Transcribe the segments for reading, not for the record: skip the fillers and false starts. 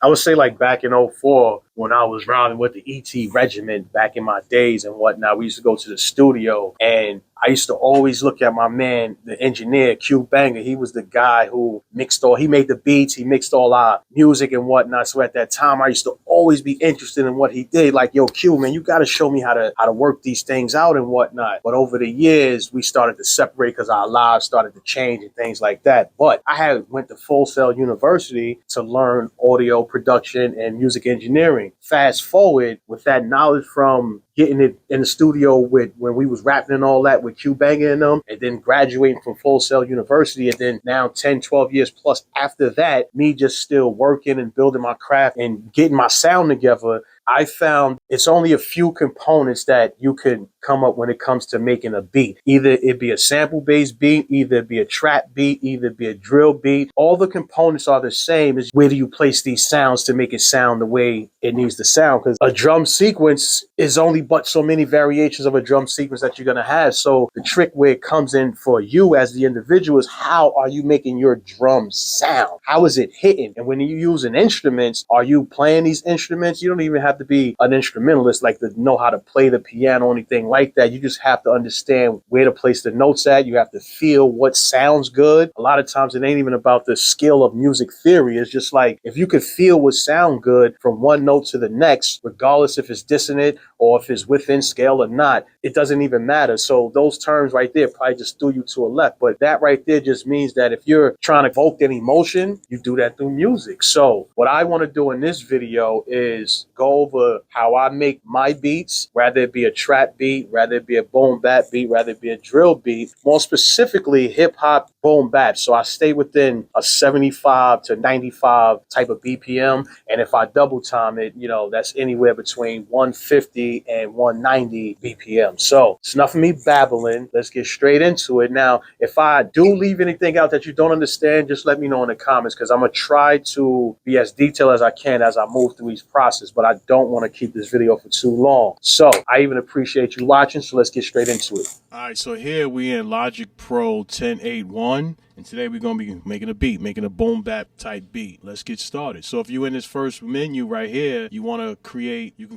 I would say like back in '04 when I was riding with the ET regiment back in my days and whatnot, we used to go to the studio and I used to always look at my man, the engineer, Q Banger. He was the guy who he made the beats, he mixed all our music and whatnot. So at that time, I used to always be interested in what he did. Like, yo, Q, man, you got to show me how to work these things out and whatnot. But over the years, we started to separate because our lives started to change and things like that. But I had went to Full Sail University to learn audio production and music engineering. Fast forward with that knowledge from getting it in the studio with when we was rapping and all that with Q Banger and them, and then graduating from Full Sail University, and then now 10, 12 years plus after that, me just still working and building my craft and getting my sound together. I found it's only a few components that you can come up when it comes to making a beat. Either it be a sample based beat, either it be a trap beat, either it be a drill beat. All the components are the same. Is where do you place these sounds to make it sound the way it needs to sound? Because a drum sequence is only but so many variations of a drum sequence that you're going to have. So the trick where it comes in for you as the individual is how are you making your drum sound? How is it hitting? And when you're using instruments, are you playing these instruments? You don't even have to be an instrumentalist, like to know how to play the piano or anything like that. You just have to understand where to place the notes at. You have to feel what sounds good. A lot of times it ain't even about the skill of music theory. It's just like if you could feel what sound good from one note to the next, regardless if it's dissonant or if it's within scale or not, it doesn't even matter. So those terms right there probably just threw you to a left. But that right there just means that if you're trying to evoke an emotion, you do that through music. So what I want to do in this video is go over how I make my beats, whether it be a trap beat, whether it be a boom bap beat, whether it be a drill beat, more specifically hip hop boom bap. So I stay within a 75 to 95 type of BPM. And if I double time it, that's anywhere between 150 and 190 BPM. So it's enough of me babbling. Let's get straight into it. Now, if I do leave anything out that you don't understand, just let me know in the comments because I'm going to try to be as detailed as I can as I move through each process, but I don't want to keep this video for too long. So I even appreciate you watching. So let's get straight into it. All right, so here we in Logic Pro 1081, and today we're going to be making a beat, making a boom bap type beat. Let's get started. So if you're in this first menu right here, you can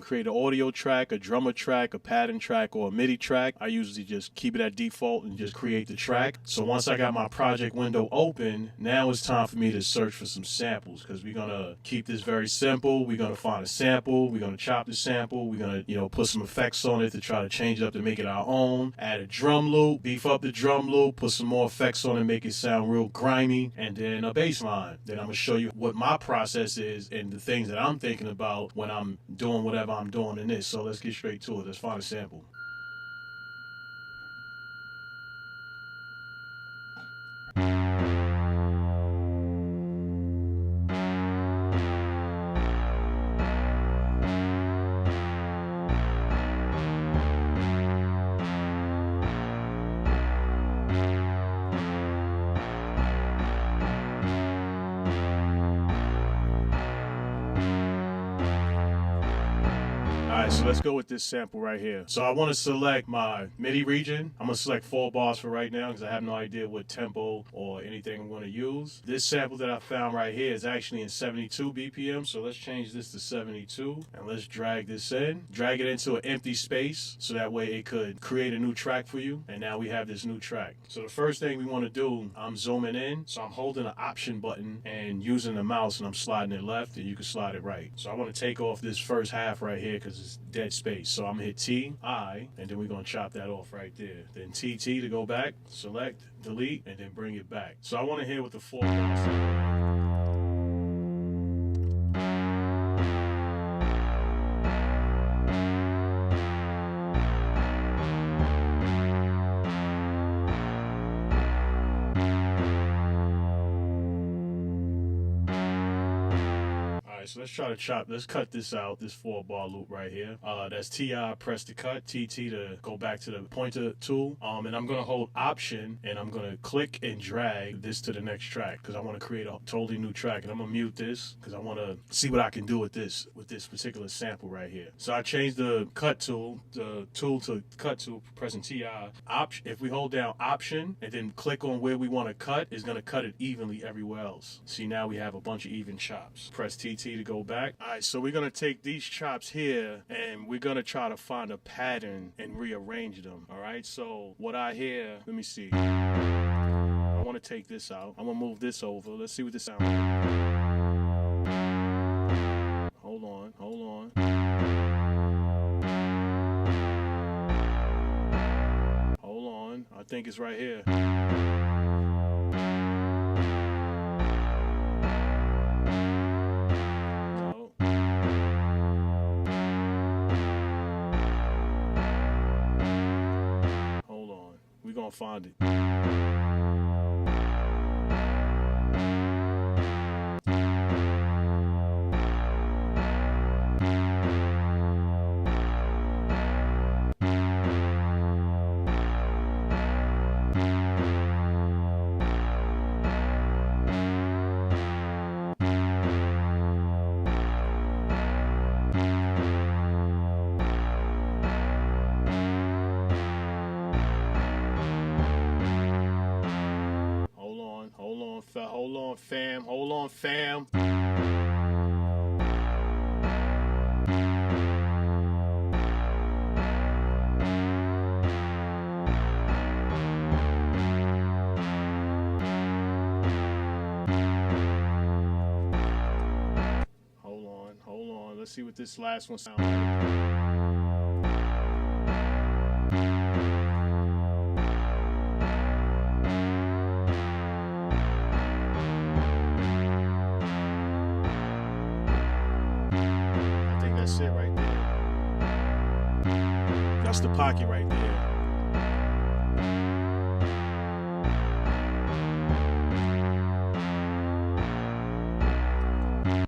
create an audio track, a drummer track, a pattern track, or a MIDI track. I usually just keep it at default and just create the track. So once I got my project window open, now it's time for me to search for some samples because we're going to keep this very simple. We're going to find a sample. We're going to chop the sample. We're going to, put some effects on it to try to change it up to make it our own. Add a drum loop, beef up the drum loop, put some more effects on it, make it sound real grimy, and then a bass line. Then I'm going to show you what my process is and the things that I'm thinking about when I'm doing whatever I'm doing in this. So let's get straight to it. Let's find a sample. Alright, so let's go with this sample right here. So I want to select my MIDI region. I'm going to select 4 bars for right now because I have no idea what tempo or anything I'm going to use. This sample that I found right here is actually in 72 BPM, so let's change this to 72 and let's drag this in. Drag it into an empty space so that way it could create a new track for you, and now we have this new track. So the first thing we want to do, I'm zooming in, so I'm holding the option button and using the mouse and I'm sliding it left and you can slide it right. So I want to take off this first half right here because it's dead space. So I'm gonna hit T, I, and then we're gonna chop that off right there. Then TT to go back, select, delete, and then bring it back. So I want to hear what the 4 bars sound like. So let's cut this out, this 4-bar loop right here. That's TI, press to cut, TT to go back to the pointer tool. And I'm gonna hold option and I'm gonna click and drag this to the next track because I want to create a totally new track. And I'm gonna mute this because I want to see what I can do with this particular sample right here. So I changed the cut tool, the tool to cut tool, pressing TI. If we hold down option and then click on where we want to cut, it's gonna cut it evenly everywhere else. See, now we have a bunch of even chops. Press TT need to go back. All right, so we're going to take these chops here and we're going to try to find a pattern and rearrange them. All right, so what I hear, let me see. I want to take this out. I'm going to move this over. Let's see what this sounds like. Hold on, hold on. Hold on, I think it's right here. We're gonna find it. Hold on, fam. Hold on, fam. Hold on. Let's see what this last one sounds like. That's it right there. That's the pocket right there.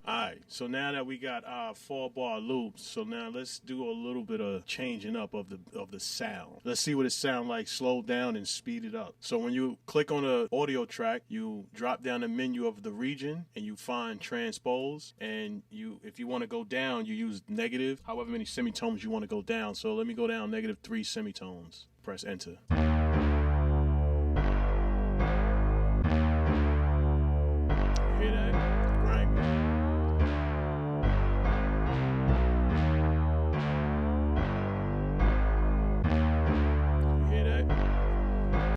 Alright, so now that we got our 4-bar loops, so now let's do a little bit of changing up of the sound. Let's see what it sounds like, slow down and speed it up. So when you click on the audio track, you drop down the menu of the region and you find transpose, and if you want to go down, you use negative, however many semitones you want to go down. So let me go down -3 semitones. Press enter. Hear that? Grimy.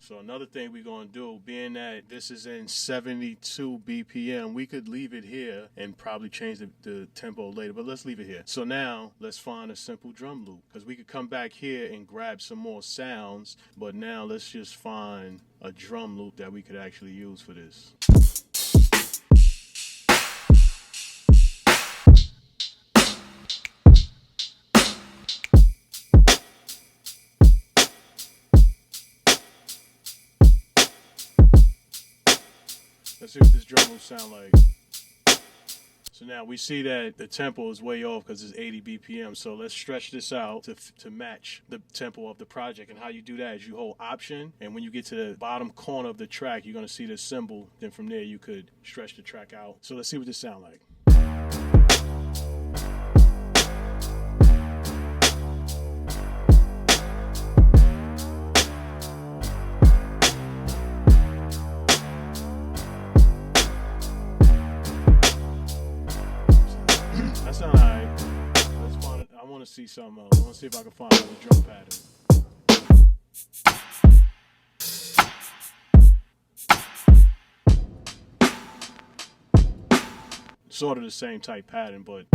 So another thing we're going to do, being that this is in 72 BPM, we could leave it here and probably change the tempo later, but let's leave it here. So now let's find a simple drum loop, because we could come back here and grab some more sounds, but now let's just find a drum loop that we could actually use for this. Let's see what this drum will sound like. So now we see that the tempo is way off because it's 80 BPM. So let's stretch this out to match the tempo of the project. And how you do that is you hold Option, and when you get to the bottom corner of the track, you're going to see this symbol. Then from there, you could stretch the track out. So let's see what this sounds like. That's not alright. Let's find it. I want to see something else. I want to see if I can find another drum pattern. Sort of the same type pattern, but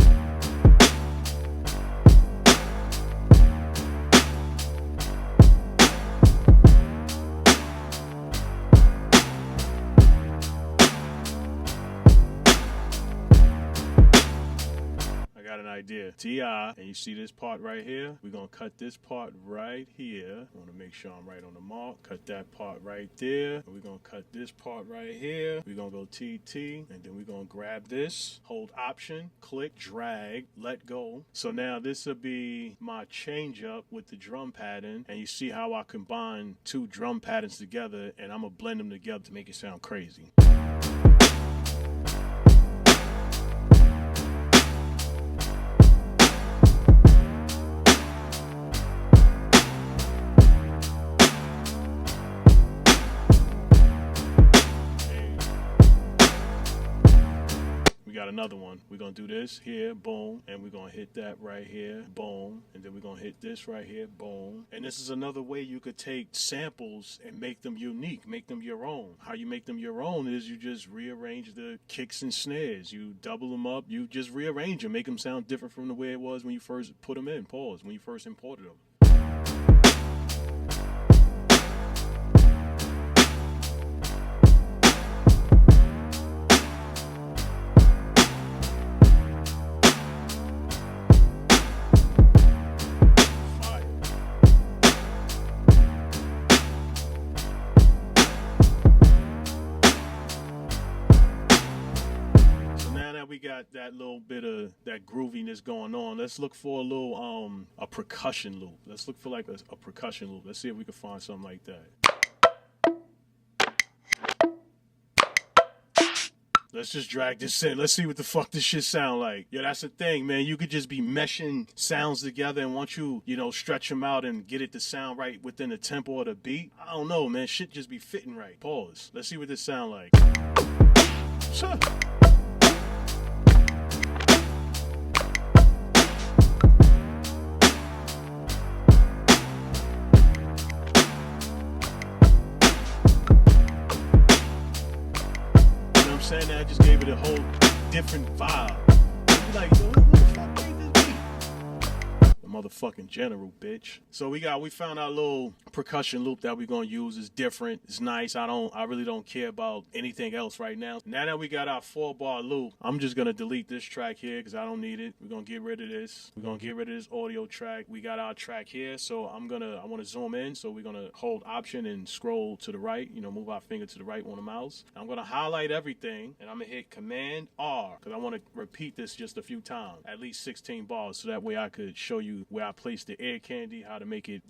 an idea. T.I. and you see this part right here? We're going to cut this part right here. I want to make sure I'm right on the mark. Cut that part right there. And we're going to cut this part right here. We're going to go T, and then we're going to grab this, hold Option, click, drag, let go. So now this will be my change up with the drum pattern, and you see how I combine two drum patterns together, and I'm going to blend them together to make it sound crazy. another one. We're gonna do this here, boom, and we're gonna hit that right here, boom, and then we're gonna hit this right here, boom. And this is another way you could take samples and make them unique, make them your own. How you make them your own is you just rearrange the kicks and snares. You double them up, you just rearrange them, make them sound different from the way it was when you first put them in, when you first imported them. We got that little bit of that grooviness going on. Let's look for a little a percussion loop. Let's look for like a percussion loop. Let's see if we can find something like that. Let's just drag this in. Let's see what the fuck this shit sound like. Yeah, that's the thing, man. You could just be meshing sounds together, and once you stretch them out and get it to sound right within the tempo of the beat, I don't know, man. Shit just be fitting right. Pause. Let's see what this sound like. Sure. Saying that I just gave it a whole different vibe. You're like, yo, who the fuck made this beat? The motherfucking general, bitch. So we found our little percussion loop that we're gonna use. Is different. It's nice. I really don't care about anything else right now. Now that we got our 4-bar loop, I'm just gonna delete this track here because I don't need it. We're gonna get rid of this. We're gonna get rid of this audio track. We got our track here, so I want to zoom in. So we're gonna hold Option and scroll to the right. Move our finger to the right on the mouse. I'm gonna highlight everything, and I'm gonna hit Command R because I want to repeat this just a few times, at least 16 bars, so that way I could show you where I place the air candy, how to make it,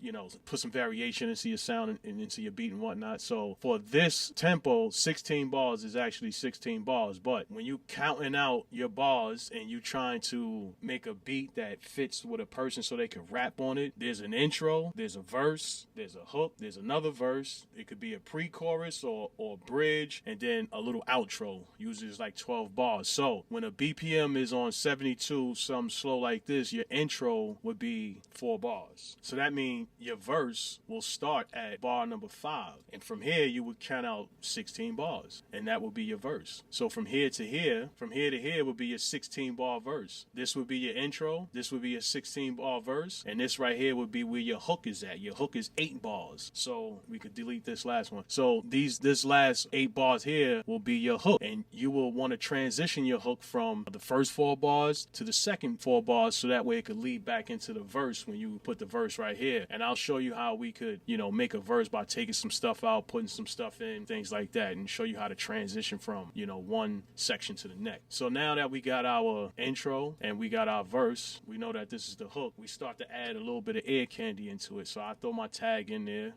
put some variation into your sound and into your beat and whatnot. So for this tempo, 16 bars is actually 16 bars. But when you counting out your bars and you trying to make a beat that fits with a person so they can rap on it, there's an intro, there's a verse, there's a hook, there's another verse. It could be a pre-chorus or bridge, and then a little outro. Usually it's like 12 bars. So when a BPM is on 72, something slow like this, your intro would be 4 bars. So that means your verse will start at bar number 5. And from here, you would count out 16 bars. And that would be your verse. So from here to here would be your 16-bar verse. This would be your intro. This would be your 16-bar verse. And this right here would be where your hook is at. Your hook is 8 bars. So we could delete this last one. So this last 8 bars here will be your hook. And you will want to transition your hook from the first 4 bars to the second 4 bars, so that way it could lead back into the verse when you put the verse right here. And I'll show you how we could, make a verse by taking some stuff out, putting some stuff in, things like that, and show you how to transition from, one section to the next. So now that we got our intro and we got our verse, we know that this is the hook. We start to add a little bit of air candy into it. So I throw my tag in there.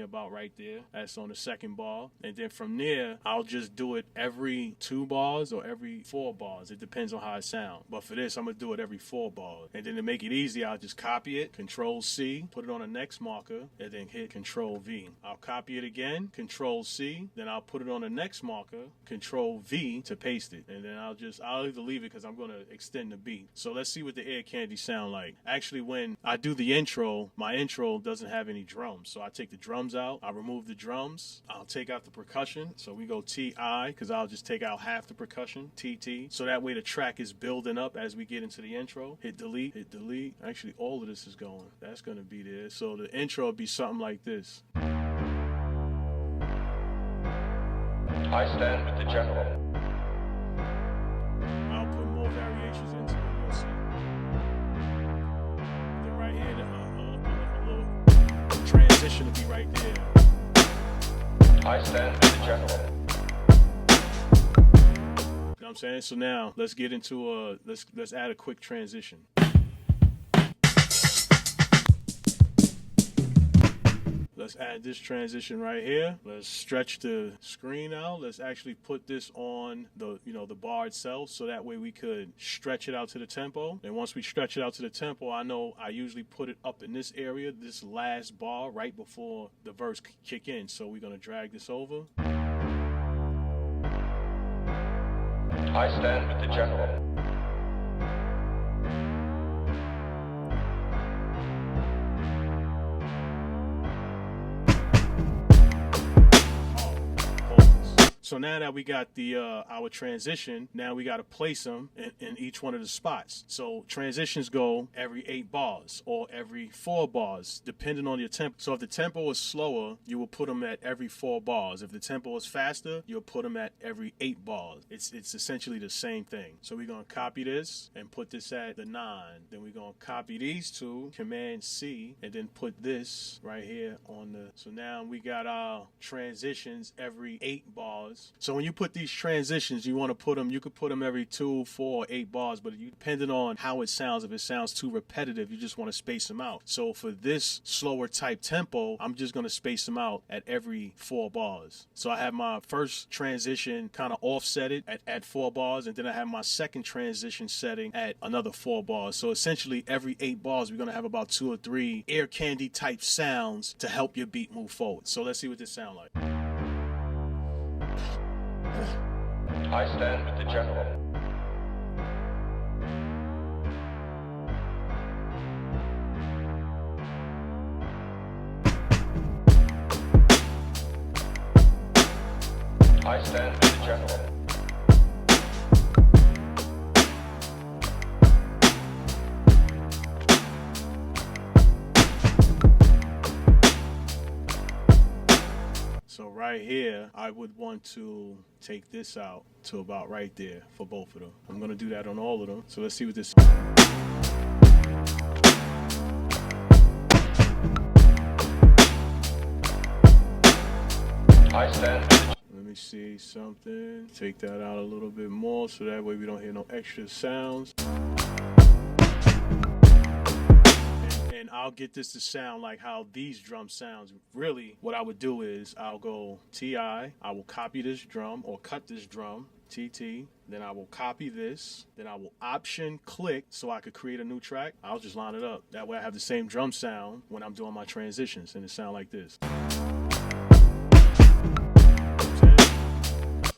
About right there. That's on the second bar. And then from there, I'll just do it every 2 bars or every 4 bars. It depends on how it sounds. But for this, I'm going to do it every 4 bars. And then to make it easy, I'll just copy it, Control C, put it on the next marker, and then hit Control V. I'll copy it again, Control C, then I'll put it on the next marker, Control V to paste it. And then I'll either leave it because I'm going to extend the beat. So let's see what the air candy sound like. Actually, when I do the intro, my intro doesn't have any drums. So I take the drums out, I remove the drums, I'll take out the percussion. So we go TI, because I'll just take out half the percussion, TT. So that way the track is building up as we get into the intro. Hit delete. Actually, all of this is going. That's going to be there. So the intro will be something like this. I stand with the general. I'll put more variations into it. You'll see. Then right here, a little transition will be right there. I stand with the general. You know what I'm saying? So now let's get into let's add a quick transition. Let's add this transition right here. Let's stretch the screen out. Let's actually put this on the bar itself, so that way we could stretch it out to the tempo. And once we stretch it out to the tempo, I know I usually put it up in this area, this last bar right before the verse kick in. So we're gonna drag this over. I stand with the general. So now that we got the our transition, now we got to place them in each one of the spots. So transitions go every 8 bars or every 4 bars, depending on your tempo. So if the tempo is slower, you will put them at every 4 bars. If the tempo is faster, you'll put them at every 8 bars. It's essentially the same thing. So we're going to copy this and put this at the 9. Then we're going to copy these two, Command C, and then put this right here on the... So now we got our transitions every 8 bars. So when you put these transitions, you want to put them, you could put them every 2, 4, 8 bars, but depending on how it sounds, if it sounds too repetitive, you just want to space them out. So for this slower type tempo, I'm just going to space them out at every 4 bars. So I have my first transition kind of offsetted at 4 bars, and then I have my second transition setting at another 4 bars. So essentially every 8 bars, we're going to have about 2 or 3 ear candy type sounds to help your beat move forward. So let's see what this sounds like. I stand with the general. I stand with the general. So right here, I would want to take this out to about right there for both of them. I'm going to do that on all of them. So let's see what this... I stand. Let me see something. Take that out a little bit more so that way we don't hear no extra sounds. And I'll get this to sound like how these drums sounds. Really, what I would do is I'll go TI, I will copy this drum or cut this drum, TT, then I will copy this, then I will option click so I could create a new track. I'll just line it up. That way I have the same drum sound when I'm doing my transitions, and it sound like this.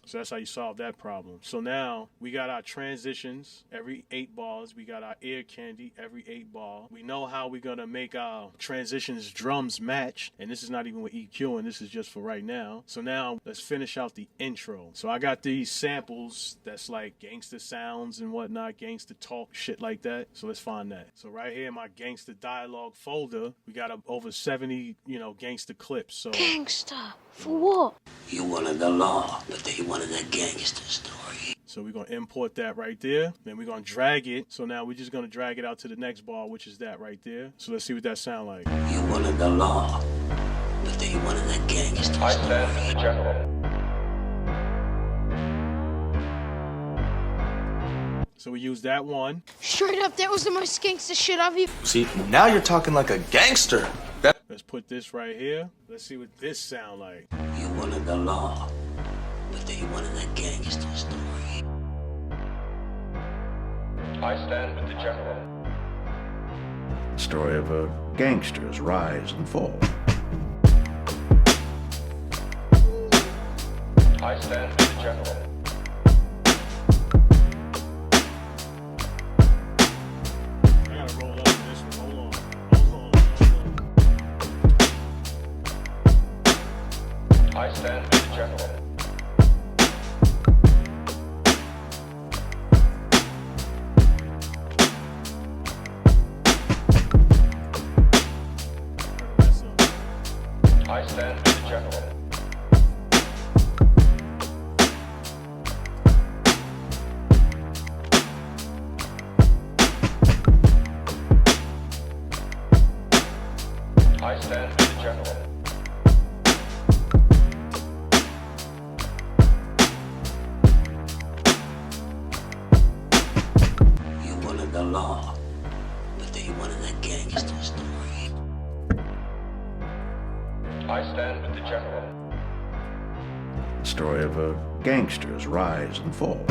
So that's how you solve that problem. So now we got our transitions every 8 bars. We got our ear candy every 8 bar. We know how we're going to make our transitions drums match. And this is not even with EQ, and this is just for right now. So now let's finish out the intro. So I got these samples that's like gangster sounds and whatnot, gangster talk, shit like that. So let's find that. So right here in my gangster dialogue folder, we got over 70, gangster clips. So Gangster? For what? You wanted the law, but they wanted a gangster story. So we're going to import that right there. Then we're going to drag it. So now we're just going to drag it out to the next bar, which is that right there. So let's see what that sound like. You wanted the law, but they wanted a gangster I stand with story. the general. So we use that one. Straight up, that was the most gangster shit I've ever... See, now you're talking like a gangster. Let's put this right here. Let's see what this sound like. You wanted the law, but they wanted a gangster story. I stand with the general. Story of a gangster's rise and fall. I stand with the general. I gotta roll up to this one. Hold on. I stand with the general. I stand with the general. I stand with the general. You wanted the law, but they wanted a gangster story. I stand with the general. Story of a gangster's rise and fall.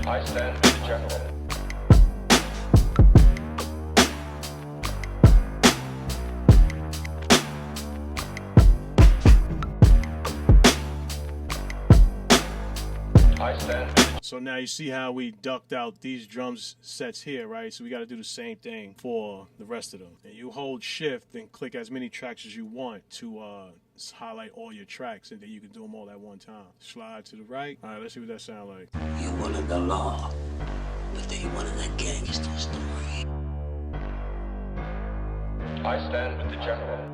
I stand with the general. I stand with the So now you see how we ducked out these drums sets here, right? So we got to do the same thing for the rest of them. And you hold shift and click as many tracks as you want to highlight all your tracks, and then you can do them all at one time. Slide to the right. All right, let's see what that sounds like. You wanted the law, but they wanted a gangster story. I stand with the general.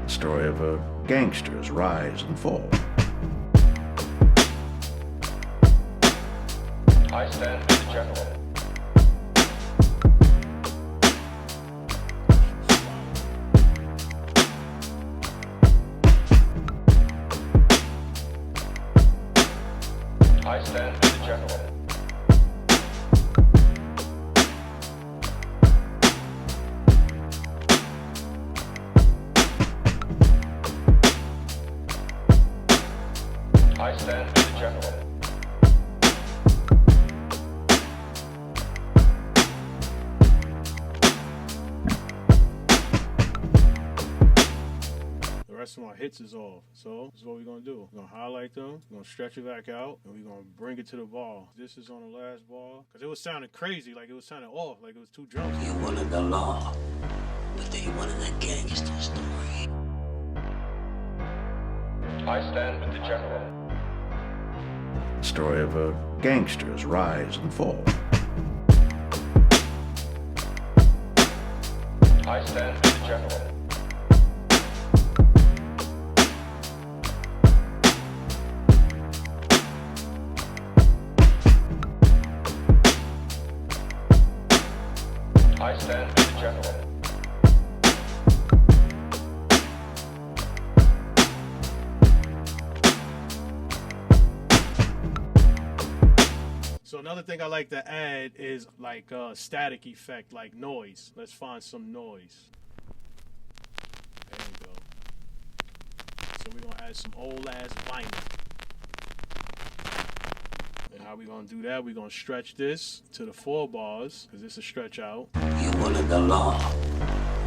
The story of a gangster's rise and fall. I stand with the general. I stand with the general. I stand with the general. The rest of my hits is off. So this is what we're gonna do. We're gonna highlight them, we're gonna stretch it back out, and we're gonna bring it to the ball. This is on the last ball. Cause it was sounding crazy, like it was sounding off, like it was two drums. You wanted the law, but they wanted a gangster story. I stand with the general. The story of a gangster's rise and fall. I stand with the general. I stand with the general. So another thing I like to add is like a static effect, like noise. Let's find some noise. There we go. So we're gonna add some old ass vinyl. And how we gonna do that? We're gonna stretch this to the 4 bars, because this is stretch out. You wanted the law,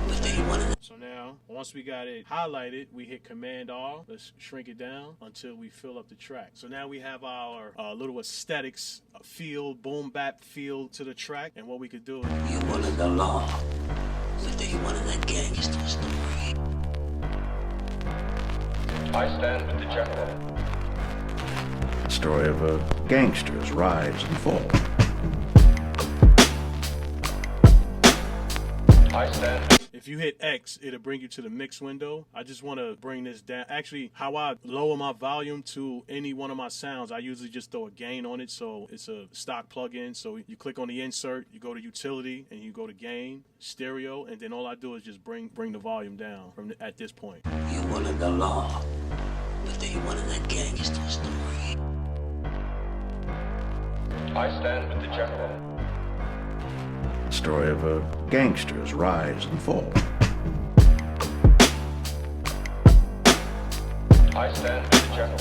but they wanted So now, once we got it highlighted, we hit Command R. Let's shrink it down until we fill up the track. So now we have our little aesthetics feel, boom bap feel to the track. And what we could do is You wanted the law, but they wanted a gangster story. I stand with the general. The story of a gangster's rise and fall. I stand. if you hit X, it'll bring you to the mix window. I just want to bring this down. Actually, how I lower my volume to any one of my sounds, I usually just throw a gain on it. So it's a stock plugin. So you click on the insert, you go to utility, and you go to gain, stereo, and then all I do is just bring the volume down from at this point. You wanted the law, but they wanted a gangster story. I stand with the general. Story of a gangster's rise and fall. I stand with the general.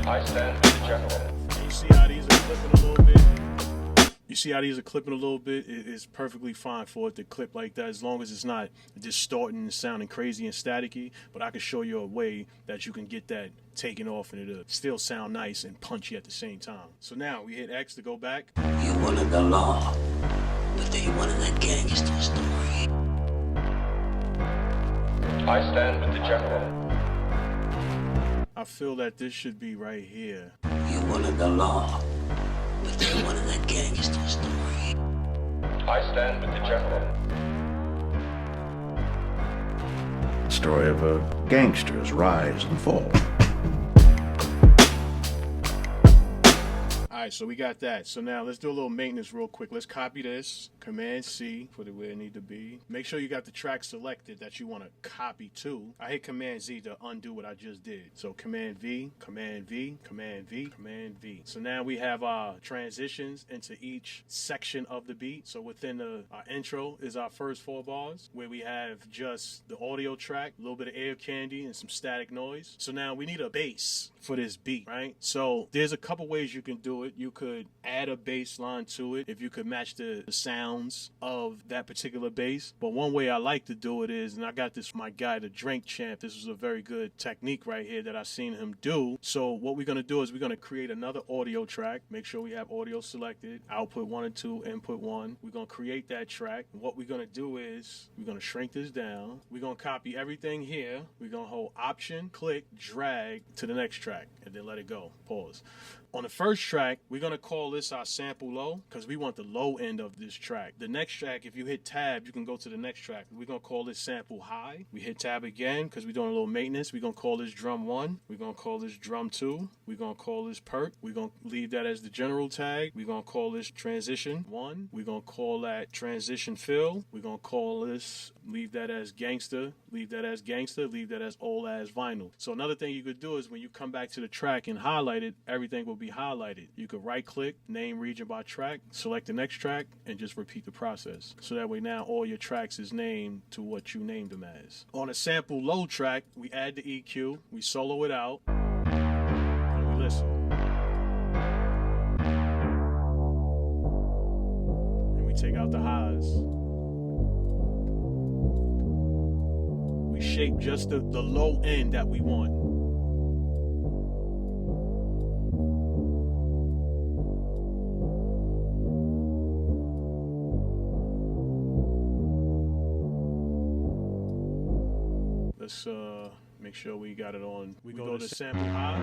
I stand with the general. And you see how these are clipping a little bit? You see how these are clipping a little bit? It's perfectly fine for it to clip like that as long as it's not distorting and sounding crazy and staticky. But I can show you a way that you can get that taken off and it'll still sound nice and punchy at the same time. So now we hit X to go back. You wanted the law, but they wanted a gangster story. I stand with the general. I feel that this should be right here. You wanted the law, but they wanted a gangster story. I stand with the general. Story of a gangster's rise and fall. All right, so we got that. So now let's do a little maintenance real quick. Let's copy this, Command C, put it where it need to be. Make sure you got the track selected that you want to copy to. I hit Command Z to undo what I just did. So Command V, Command V, Command V, Command V. So now we have our transitions into each section of the beat. So within our intro is our first 4 bars where we have just the audio track, a little bit of air candy and some static noise. So now we need a bass for this beat, right? So there's a couple ways you can do it. you could add a bass line to it if you could match the sounds of that particular bass. But one way I like to do it is, and I got this from my guy, the Drink Champ. This was a very good technique right here that I've seen him do. So what we're going to do is we're going to create another audio track. Make sure we have audio selected, output 1 and 2, input 1. We're going to create that track. And what we're going to do is we're going to shrink this down. We're going to copy everything here. We're going to hold Option, click, drag to the next track, and then let it go. Pause. On the first track, we're going to call this our sample low because we want the low end of this track. The next track, if you hit tab, you can go to the next track. We're going to call this sample high. We hit tab again because we're doing a little maintenance. We're going to call this drum 1. We're going to call this drum 2. We're going to call this perk. We're going to leave that as the general tag. We're going to call this transition 1. We're going to call that transition fill. We're going to call this, leave that as gangster, leave that as gangster, leave that as old as vinyl. So another thing you could do is when you come back to the track and highlight it, everything will be highlighted. You could right click, name region by track, select the next track, and just repeat the process. So that way now all your tracks is named to what you named them as. On a sample low track, we add the EQ, we solo it out, and we listen. And we take out the highs. We shape just the low end that we want. Let's make sure we got it on. We go to sample high,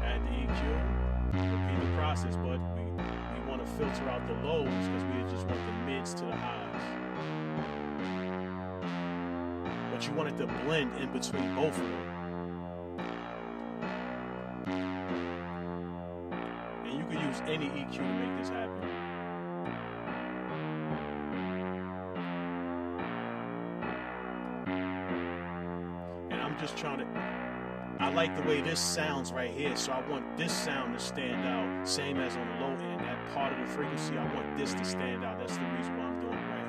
add the EQ, repeat the process, but we want to filter out the lows because we just want the mids to the highs. But you want it to blend in between both of them. And you can use any EQ to make this happen. Just trying to, I like the way this sounds right here, so I want this sound to stand out, same as on the low end. That part of the frequency, I want this to stand out. That's the reason why I'm doing it right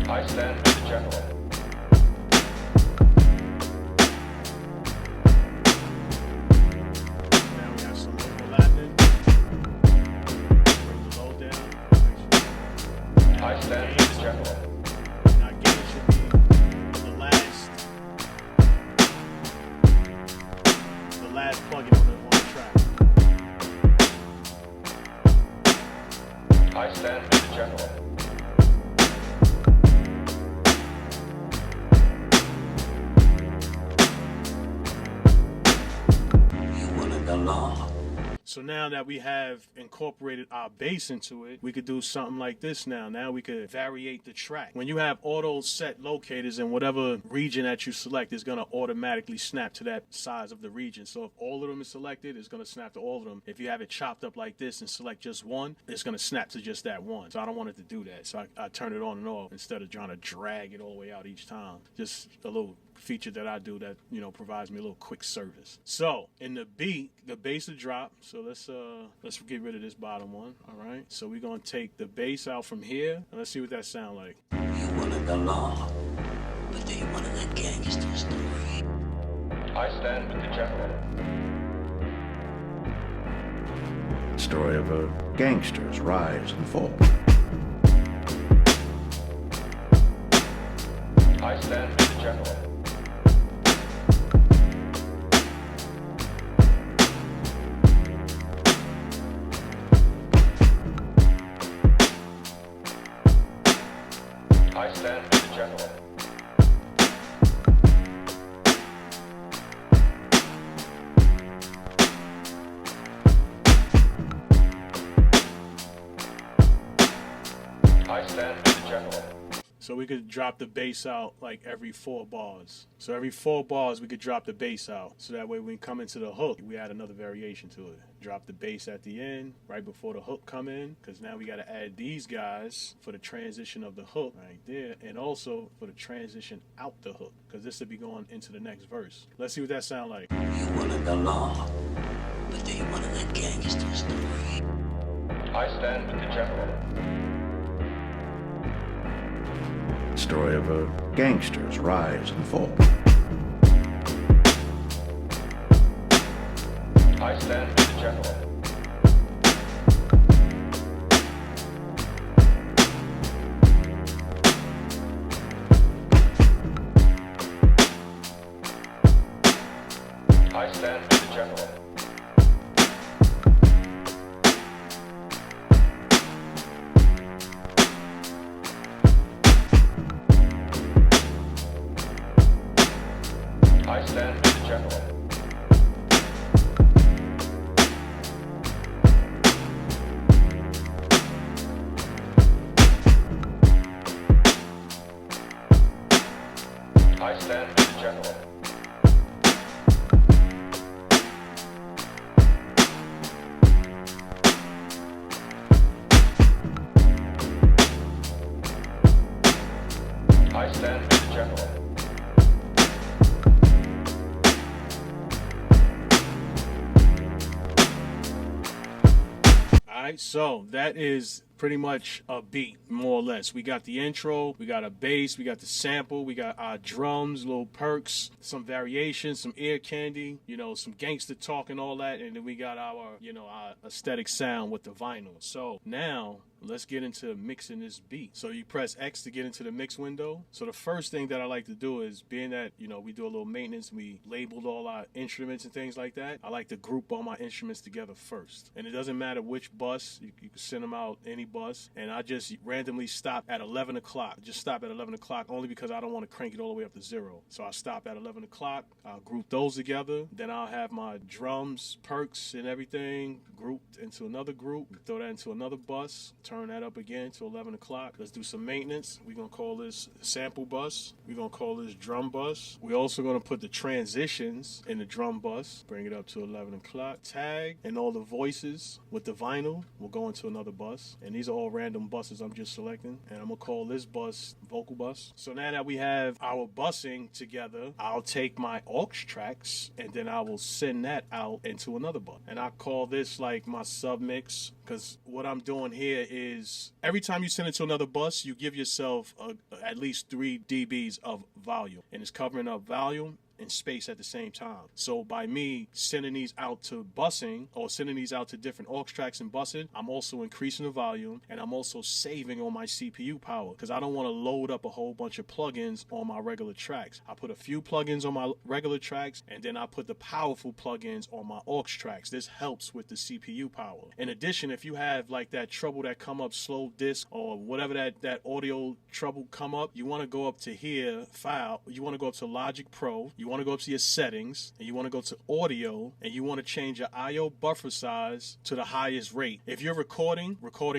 I stand with the general. I stand with the general. And our gain should be the last plugin on the track. I stand with the general. You wanted the law. So now that we have incorporated our bass into it, we could do something like this now. Now we could variate the track. When you have auto set locators in whatever region that you select, it's going to automatically snap to that size of the region. So if all of them is selected, it's going to snap to all of them. If you have it chopped up like this and select just one, it's going to snap to just that one. So I don't want it to do that. So I turn it on and off instead of trying to drag it all the way out each time. Just a little feature that I do that, you know, provides me a little quick service. So in the beat, the bass will drop. So let's get rid of this bottom one. All right. So we're gonna take the bass out from here and let's see what that sound like. You wanted the law, but they wanted a gangster story. I stand with the general. Story of a gangster's rise and fall. I stand with the general. I stand with the general. I stand with the general. So we could drop the bass out like every 4 bars. So every 4 bars we could drop the bass out. So that way when we come into the hook, we add another variation to it. Drop the bass at the end, right before the hook come in, because now we got to add these guys for the transition of the hook right there, and also for the transition out the hook, because this will be going into the next verse. Let's see what that sound like. You wanted the law, but they wanted a gangster story. I stand with the general. Story of a gangster's rise and fall. I stand with the general. I stand with the general. I stand with the general. I stand with the general. I stand with the general. Alright, so that is pretty much a beat, more or less. We got the intro, we got a bass, we got the sample, we got our drums, little perks, some variations, some ear candy, you know, some gangster talk and all that, and then we got our, you know, our aesthetic sound with the vinyl. So now let's get into mixing this beat. So you press X to get into the mix window. So the first thing that I like to do is, being that, you know, we do a little maintenance, we labeled all our instruments and things like that, I like to group all my instruments together first. And it doesn't matter which bus, you can send them out any bus. And I just randomly stop at 11 o'clock. Just stop at 11 o'clock only because I don't want to crank it all the way up to 0. So I stop at 11 o'clock, I'll group those together. Then I'll have my drums, perks, and everything grouped into another group. Throw that into another bus. Turn that up again to 11 o'clock. Let's do some maintenance. We're going to call this sample bus. We're going to call this drum bus. We're also going to put the transitions in the drum bus. Bring it up to 11 o'clock. Tag and all the voices with the vinyl will go into another bus. And these are all random buses I'm just selecting. And I'm going to call this bus vocal bus. So now that we have our busing together, I'll take my aux tracks and then I will send that out into another bus. And I call this like my submix, because what I'm doing here is every time you send it to another bus, you give yourself at least 3 dBs of volume, and it's covering up volume and space at the same time. So by me sending these out to busing, or sending these out to different aux tracks and busing, I'm also increasing the volume, and I'm also saving on my CPU power, because I don't want to load up a whole bunch of plugins on my regular tracks. I put a few plugins on my regular tracks, and then I put the powerful plugins on my aux tracks. This helps with the CPU power. In addition, if you have like that trouble that come up, slow disc or whatever that audio trouble come up, you want to go up to here, file, you want to go up to Logic Pro, you want to go up to your settings, and you want to go to audio, and you want to change your IO buffer size to the highest rate. If you're recording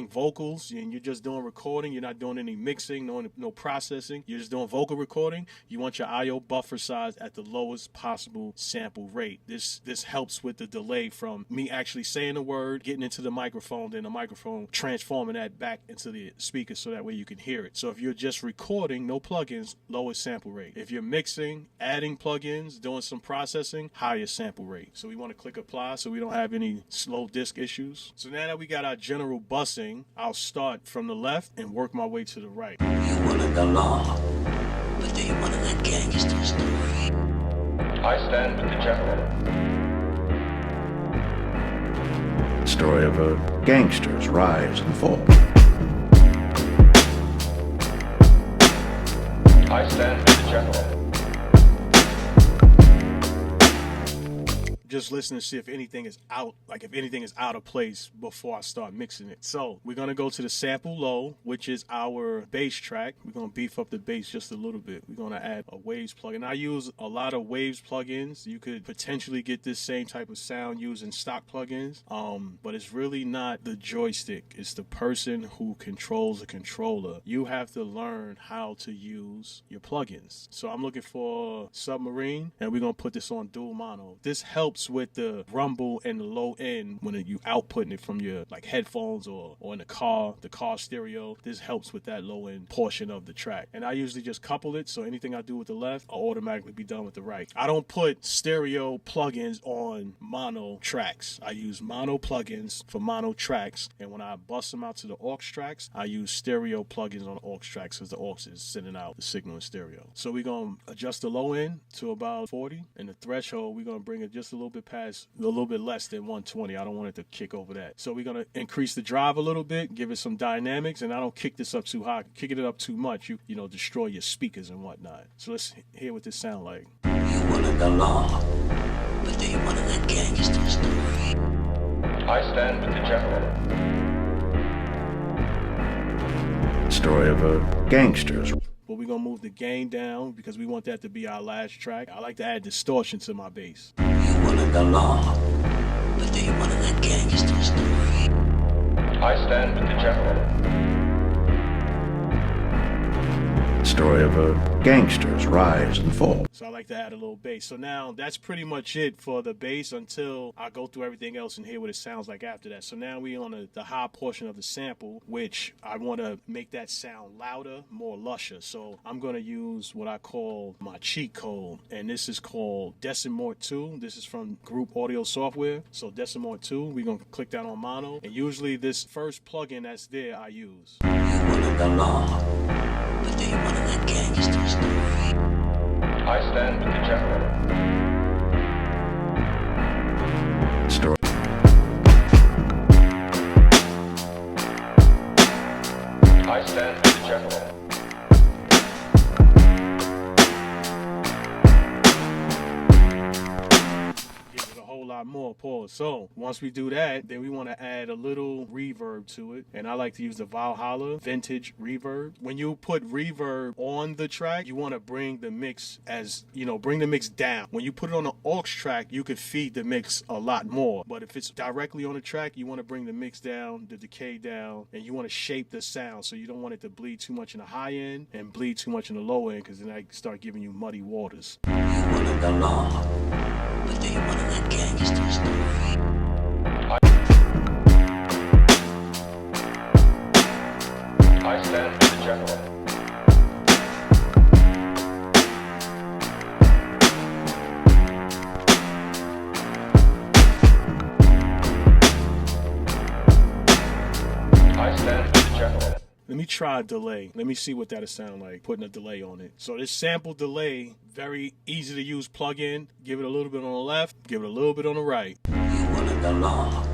vocals, and you're just doing recording, you're not doing any mixing, no processing, you're just doing vocal recording, you want your IO buffer size at the lowest possible sample rate. This helps with the delay from me actually saying the word, getting into the microphone, then the microphone transforming that back into the speaker so that way you can hear it. So if you're just recording, no plugins, lowest sample rate. If you're mixing, adding plugins, doing some processing, higher sample rate. So we want to click apply so we don't have any slow disc issues. So now that we got our general busing, I'll start from the left and work my way to the right. You wanted the law, but they wanted a gangster story. I stand with the general. Story of a gangster's rise and fall. I stand with the general. just listen to see if anything is out, like if anything is out of place before I start mixing it. So we're gonna go to the sample low, which is our bass track. We're gonna beef up the bass just a little bit. We're gonna add a waves plugin. I use a lot of waves plugins. You could potentially get this same type of sound using stock plugins, but it's really not the joystick. It's the person who controls the controller. You have to learn how to use your plugins. So I'm looking for Submarine, and we're gonna put this on dual mono. This helps with the rumble and the low end when you outputting it from your like headphones or in the car stereo. This helps with that low end portion of the track. And I usually just couple it, so anything I do with the left, I'll automatically be done with the right. I don't put stereo plugins on mono tracks. I use mono plugins for mono tracks, and when I bust them out to the aux tracks, I use stereo plugins on aux tracks because the aux is sending out the signal in stereo. So we're gonna adjust the low end to about 40, and the threshold we're gonna bring it just a little bit past, a little bit less than 120. I don't want it to kick over that. So we're gonna increase the drive a little bit, give it some dynamics, and I don't kick this up too high. Kicking it up too much, you destroy your speakers and whatnot. So let's hear what this sound like. You wanted the law, but they wanted the gangster story. I stand with the general. Story of a gangster's. But we're gonna move the gain down because we want that to be our last track. I like to add distortion to my bass. You wanted the law, but they wanted the gangster story. I stand with the general. Story of a gangster's rise and fall. So I like to add a little bass. So now that's pretty much it for the bass until I go through everything else and hear what it sounds like after that. So now we're on the high portion of the sample, which I want to make that sound louder, more lusher. So I'm going to use what I call my cheat code, and this is called Decimort 2. This is from Group Audio Software. So Decimort 2, we're going to click that on mono, and usually this first plugin that's there I use. You wanted the law, but they wanted the gangster story. I stand with the general. Story. I stand with the general. Give it a whole lot more pause. So once we do that, then we want to add a little reverb to it, and I like to use the Valhalla vintage reverb. When you put reverb on the track, you want to bring the mix bring the mix down. When you put it on the aux track, you could feed the mix a lot more, but if it's directly on the track, you want to bring the mix down, the decay down, and you want to shape the sound, so you don't want it to bleed too much in the high end and bleed too much in the low end, because then I start giving you muddy waters. You wanted the law, but they wanted the gangster story. I stand with the general. I stand with the general. Let me try a delay. Let me see what that'll sound like, putting a delay on it. So this sample delay, very easy to use plugin. Give it a little bit on the left, give it a little bit on the right. You wanted the law,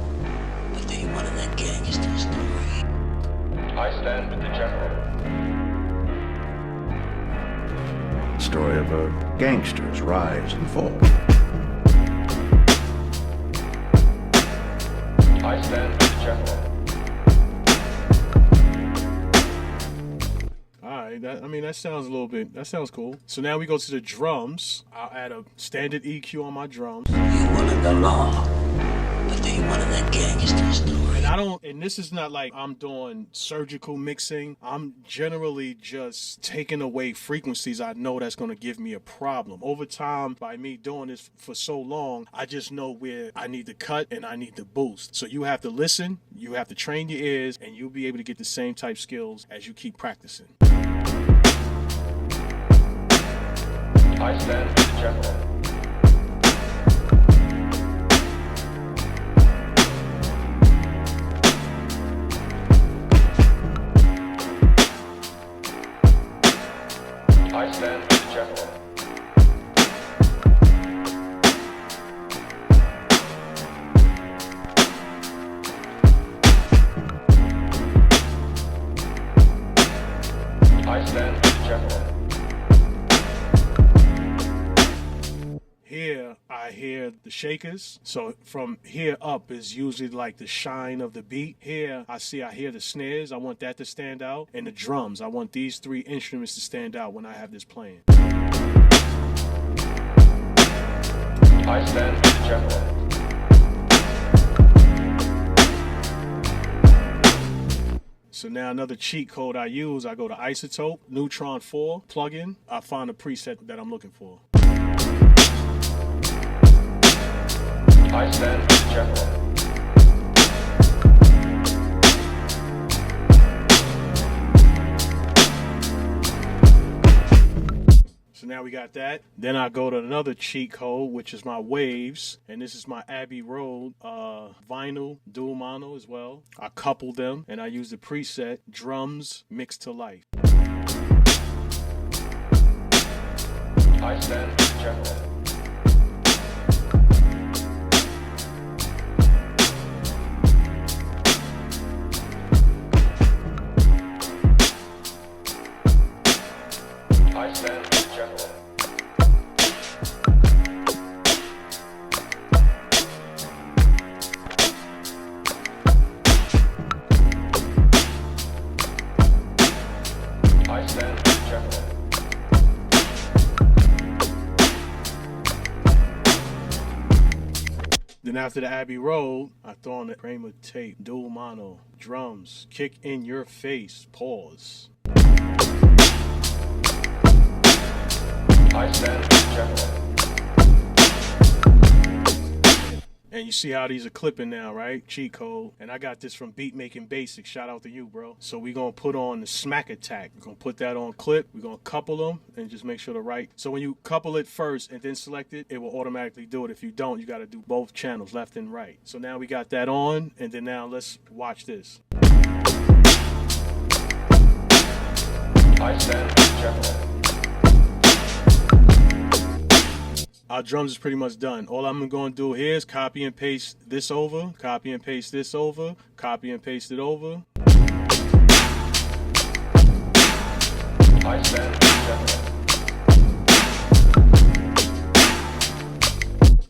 but they wanted the gangster story. I stand with the general. Story of a gangster's rise and fall. I stand with the general. Alright, that sounds cool. So now we go to the drums. I'll add a standard EQ on my drums. You wanted the law, but they wanted the gangster story. And this is not like I'm doing surgical mixing. I'm generally just taking away frequencies I know that's going to give me a problem. Over time, by me doing this for so long, I just know where I need to cut and I need to boost. So you have to listen, you have to train your ears, and you'll be able to get the same type skills as you keep practicing. I stand with the general. I stand with the general. I stand with the general. Here, I I hear the shakers. So from here up is usually like the shine of the beat. Here I hear the snares. I want that to stand out. And the drums. I want these three instruments to stand out when I have this playing. I stand with the general. So now another cheat code I use, I go to Isotope, Neutron 4, plugin. I find a preset that I'm looking for. I stand with the general. So now we got that. Then I go to another cheat code, which is my waves. And this is my Abbey Road vinyl dual mono as well. I couple them and I use the preset drums mixed to life. I stand with the general. I stand with the general. I stand with the general. Then after the Abbey Road, I throw on the Kramer tape, dual mono, drums, kick in your face, pause. I stand with the general. And you see how these are clipping now, right? Cheat code. And I got this from Beat Making Basics. Shout out to you, bro. So we're going to put on the smack attack. We're going to put that on clip. We're going to couple them and just make sure the right. So when you couple it first and then select it, it will automatically do it. If you don't, you got to do both channels, left and right. So now we got that on. And then now let's watch this. I stand with the general. Our drums is pretty much done. All I'm going to do here is copy and paste this over, copy and paste this over, copy and paste it over. I stand with the general.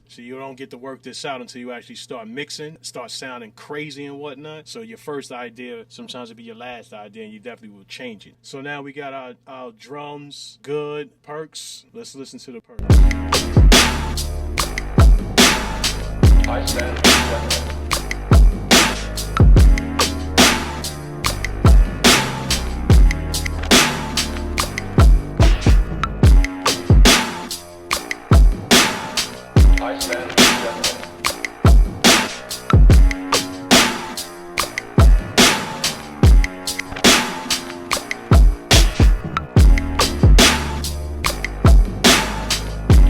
So you don't get to work this out until you actually start mixing, start sounding crazy and whatnot. So your first idea sometimes will be your last idea, and you definitely will change it. So now we got our drums good, perks. Let's listen to the perks. I stand with the general. I stand with the general.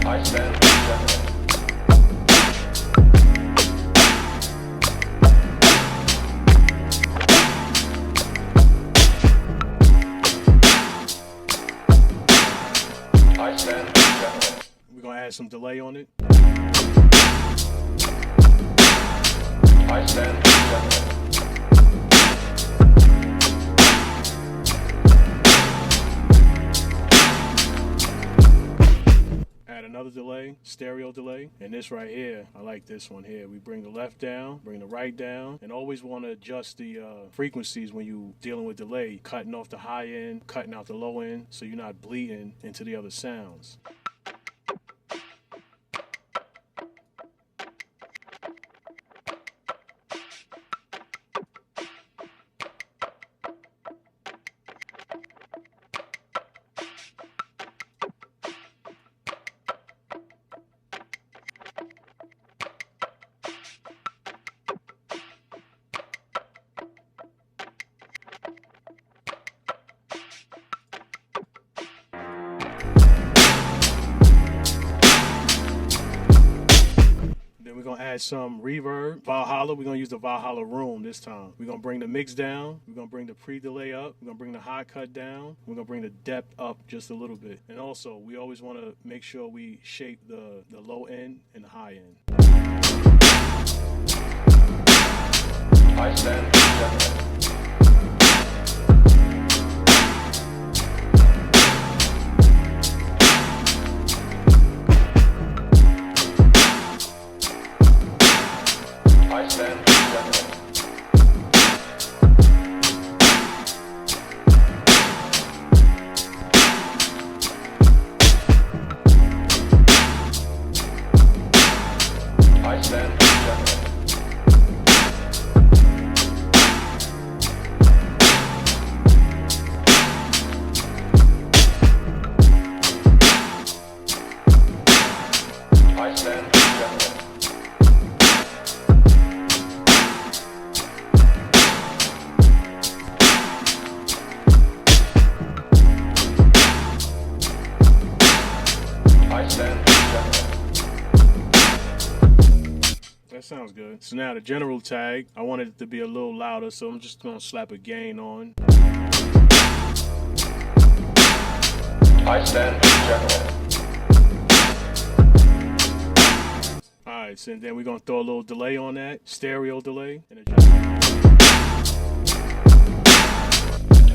I stand with the general. I stand with the general. We're going to add some delay on it. I stand with the general. Add another delay, stereo delay. And this right here, I like this one here. We bring the left down, bring the right down, and always want to adjust the frequencies when you dealing with delay, cutting off the high end, cutting out the low end, so you're not bleeding into the other sounds. We're gonna add some reverb. Valhalla, we're gonna use the Valhalla room this time. We're gonna bring the mix down. We're gonna bring the pre-delay up. We're gonna bring the high cut down. We're gonna bring the depth up just a little bit. And also, we always wanna make sure we shape the low end and the high end. I stand with the general. sounds good. So now the general tag, I wanted it to be a little louder, so I'm just gonna slap a gain on. I stand with the general. Alright, so then we're gonna throw a little delay on that, stereo delay. And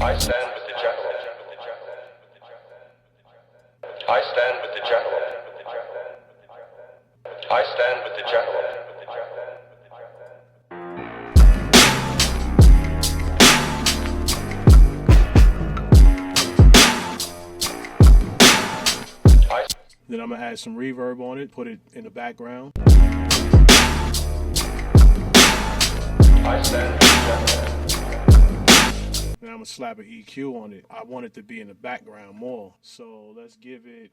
I stand with the general. I stand with the general. I stand with the general. Then I'm gonna add some reverb on it, put it in the background. I stand with the general. Then I'm gonna slap an EQ on it. I want it to be in the background more. So let's give it.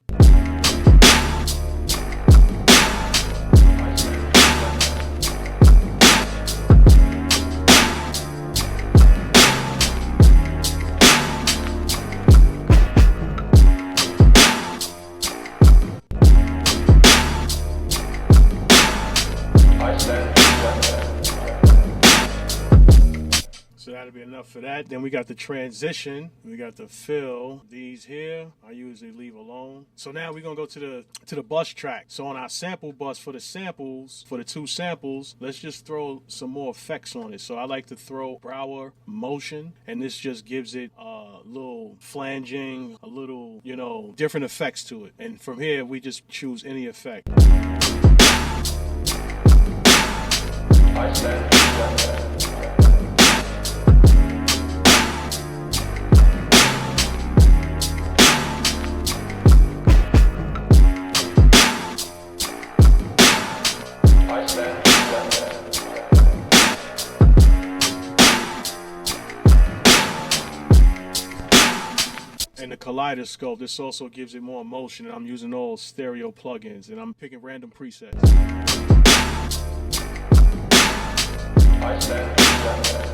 So that'll be enough for that. Then we got the transition. We got the fill. These here, I usually leave alone. So now we're gonna go to the bus track. So on our sample bus for the samples, for the 2 samples, let's just throw some more effects on it. So I like to throw Brower motion, and this just gives it a little flanging, a little, different effects to it. And from here, we just choose any effect. I stand with the general. And the kaleidoscope, this also gives it more emotion. And I'm using all stereo plugins, and I'm picking random presets. I stand with the general.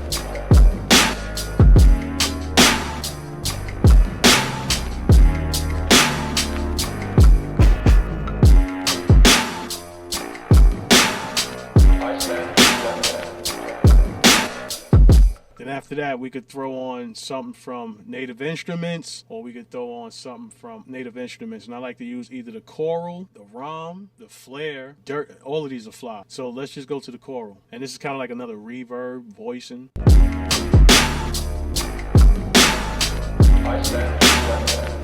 Then after that, we could throw on something from Native Instruments, or we could throw on something from Native Instruments. And I like to use either the choral, the rom, the flare, dirt. All of these are fly. So let's just go to the choral. And this is kind of like another reverb, voicing. I stand with the general.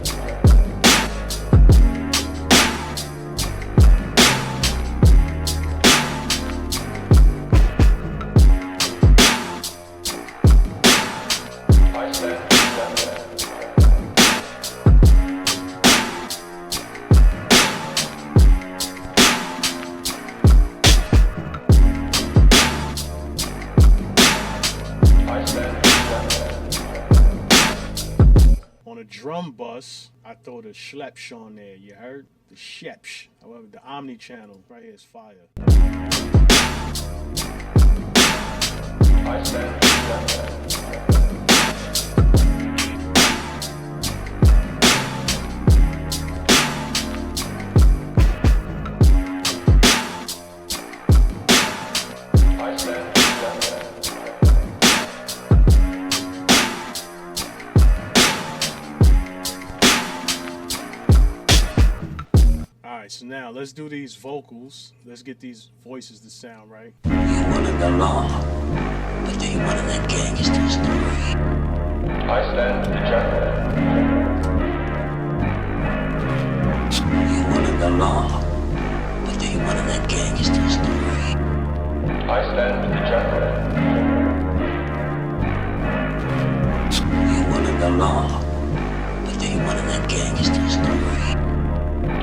On a drum bus, I throw the schlepsh on there, you heard? The shepsh. However, the omni channel right here is fire. I stand with the general. Alright, so now let's do these vocals. Let's get these voices to sound right. You wanted the law, but they wanted that gangster story. I stand with the general. You wanted the law, but they wanted that gangster story. I stand with the general. You wanted the law, but they wanted that gangster story.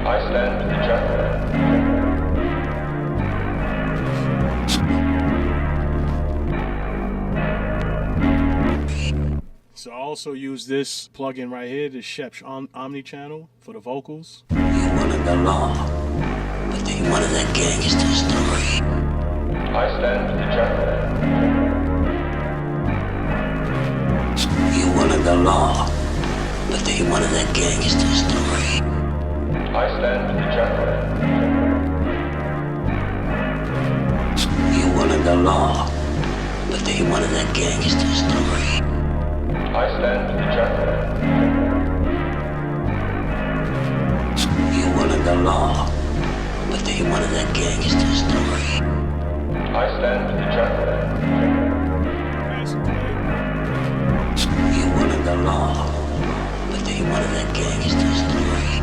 I stand with the general. So I also use this plugin right here, the Shepsh Omni channel for the vocals. You wanted the law, but they wanted that gangster story. I stand with the general. You wanted the law, but they wanted that gangster story. I stand with the general. You wanted the law, but they wanted that gangster story. I stand rejected. You wanted the law, but they wanted that gangster story. I stand rejected. You wanted the law, but they wanted that gangster story.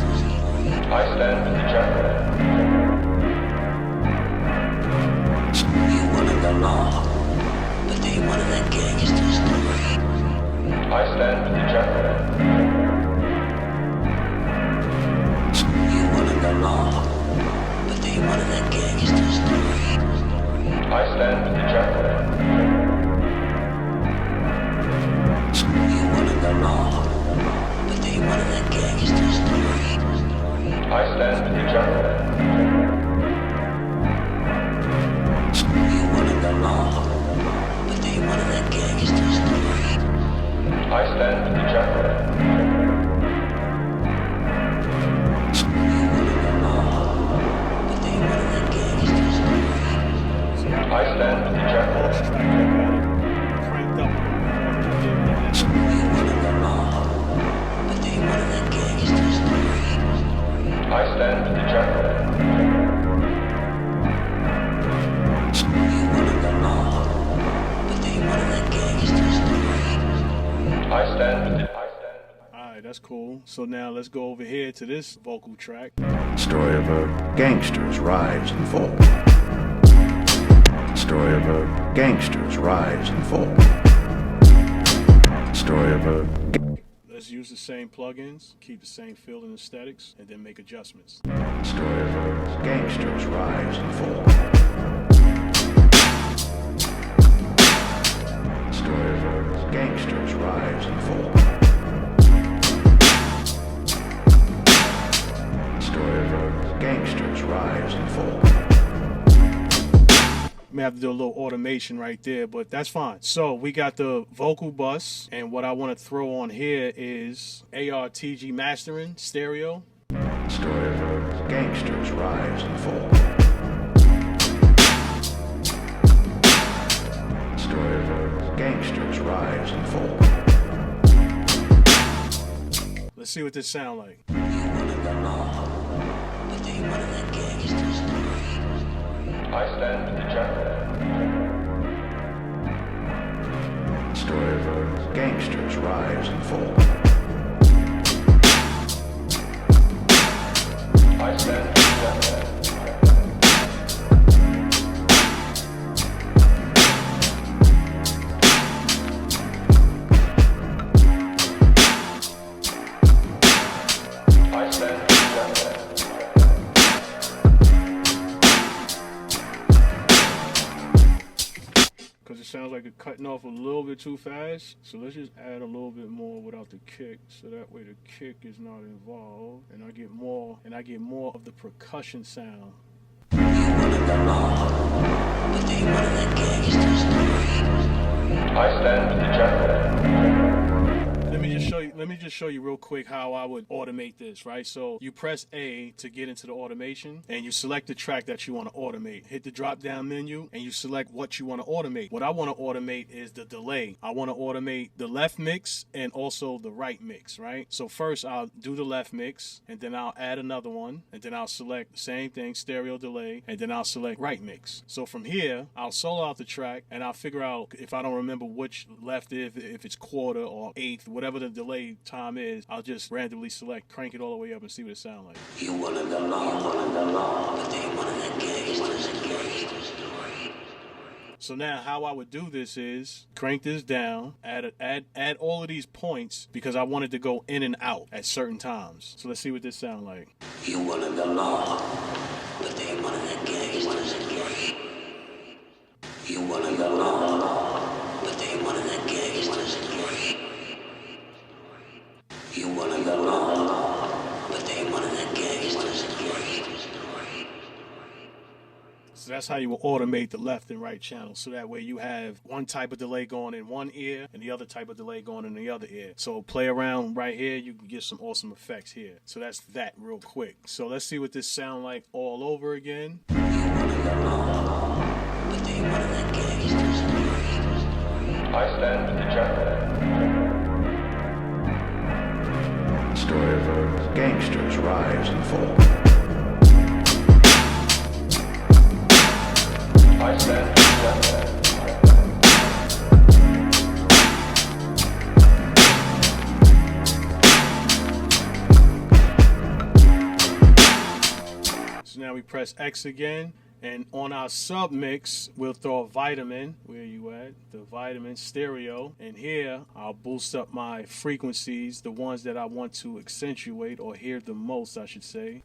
I stand rejected. You wanted the law, but they wanted that gangster story. I stand rejected. You wanted the law, but they wanted that gangster story. I stand rejected. You wanted the law, but they wanted that gangster story. I stand rejected. You wanted the law, but they wanted that gangster story. I stand rejected. You wanted the law, but they wanted that gangster story. I stand rejected. You wanted the law, but they wanted that gangster story. I stand rejected. You wanted the law, but they wanted that gangster story. I stand. Alright, that's cool. So now let's go over here to this vocal track. Story of a gangster's rise and fall. Story of a gangster's rise and fall. Story of a Let's use the same plugins, keep the same feel and aesthetics, and then make adjustments. story of a gangster's rise and fall. Story of a gangster's rise and fall. Story of a gangster's rise and fall. May have to do a little automation right there, but that's fine. So we got the vocal bus, and what I want to throw on here is ARTG mastering stereo. Story of a gangster's rise and fall. Story of a gangster's rise and fall. Let's see what this sound like. You wanted the law, but they wanted that gangster story. I stand rejected. Story of a gangster's rise and fall. I stand rejected. I stand rejected. Because it sounds like it's cutting off a little bit too fast. So let's just add a little bit more without the kick. So that way the kick is not involved. And I get more of the percussion sound. You wanted the law, but they wanted that gangster story. I stand rejected. Let me just show you real quick how I would automate this, right? So you press A to get into the automation, and you select the track that you want to automate. Hit the drop down menu and you select what you want to automate. What I want to automate is the delay. I want to automate the left mix and also the right mix, right? So first I'll do the left mix, and then I'll add another one, and then I'll select the same thing, stereo delay, and then I'll select right mix. So from here, I'll solo out the track, and I'll figure out if I don't remember which left is, if it's quarter or eighth, whatever the delay time is, I'll just randomly select, crank it all the way up and see what it sounds like. You wanted the law, but they wanted that gangster story. So now how I would do this is crank this down, add all of these points because I wanted to go in and out at certain times. So let's see what this sounds like. You wanted the law, but they wanted that gangster story. You wanted the law, but they wanted that gangster story. You wanted the law, but they wanted that gangster story. So that's how you will automate the left and right channel. So that way you have one type of delay going in one ear and the other type of delay going in the other ear. So play around right here, you can get some awesome effects here. So that's that real quick. So let's see what this sound like all over again. You wanted the law, but they I stand ejected. Story of a gangster's rise and fall. I stand ejected. So now we press X again, and on our sub mix, we'll throw a vitamin. Where you at? The vitamin stereo. And here, I'll boost up my frequencies, the ones that I want to accentuate or hear the most, I should say.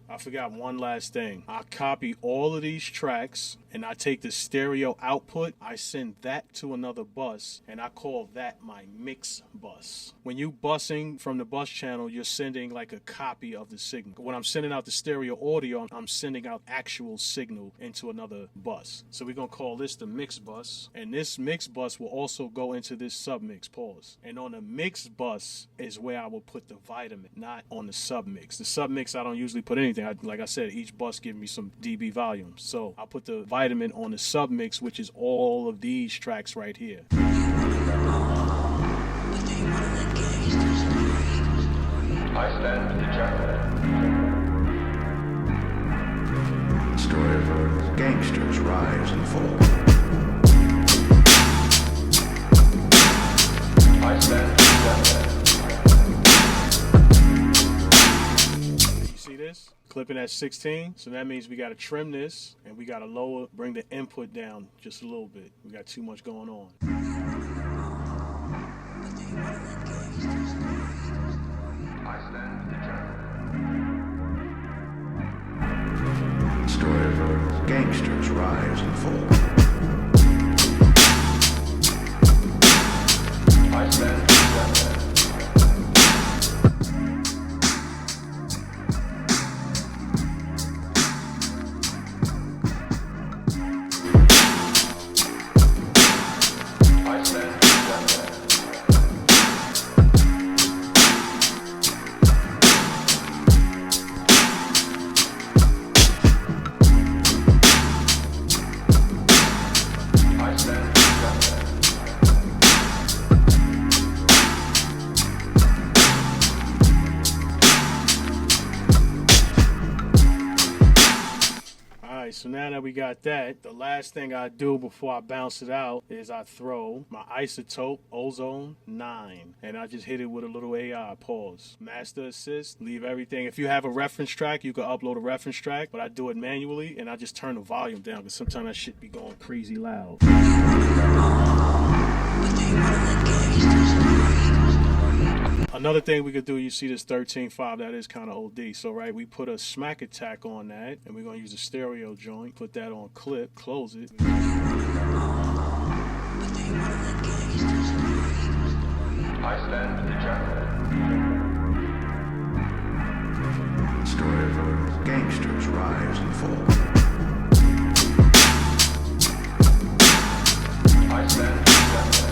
I forgot one last thing. I copy all of these tracks and I take the stereo output, I send that to another bus, and I call that my mix bus. When you busing from the bus channel, you're sending like a copy of the signal. When I'm sending out the stereo audio, I'm sending out actual signal into another bus. So we're gonna call this the mix bus, and this mix bus will also go into this submix, pause. And on the mix bus is where I will put the vitamin, not on the submix. The submix, I don't usually put anything. Like I said, each bus gives me some dB volume. So I'll put the vitamin on the submix, which is all of these tracks right here. I stand ejected. Story of a gangster's rise and fall. I stand ejected. You see this? Clipping at 16. So that means we got to trim this and we got to bring the input down just a little bit. We got too much going on. I stand ejected. Story of a gangster's rise and fall. I stand ejected. I stand ejected. I stand ejected. Alright, so now that we got that, the last thing I do before I bounce it out is I throw my isotope ozone 9, and I just hit it with a little AI, pause. Master assist, leave everything. If you have a reference track, you can upload a reference track, but I do it manually and I just turn the volume down because sometimes that shit be going crazy loud. Another thing we could do, you see this 13.5, that is kind of OD. So, right, we put a smack attack on that, and we're going to use a stereo joint, put that on clip, close it. I stand ejected. Story of a gangster's rise and fall. I stand ejected.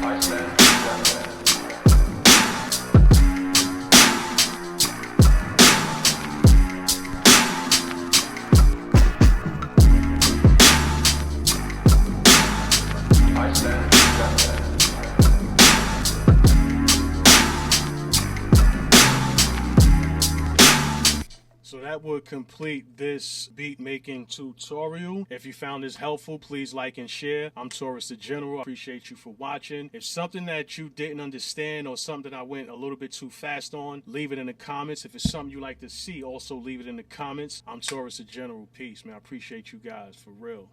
I stand ejected. I stand ejected. So that would complete this beat making tutorial. If you found this helpful, please like and share. I'm Taurus the General. I appreciate you for watching. If something that you didn't understand or something I went a little bit too fast on, leave it in the comments. If it's something you like to see, also leave it in the comments. I'm Taurus the General. Peace, man. I appreciate you guys, for real.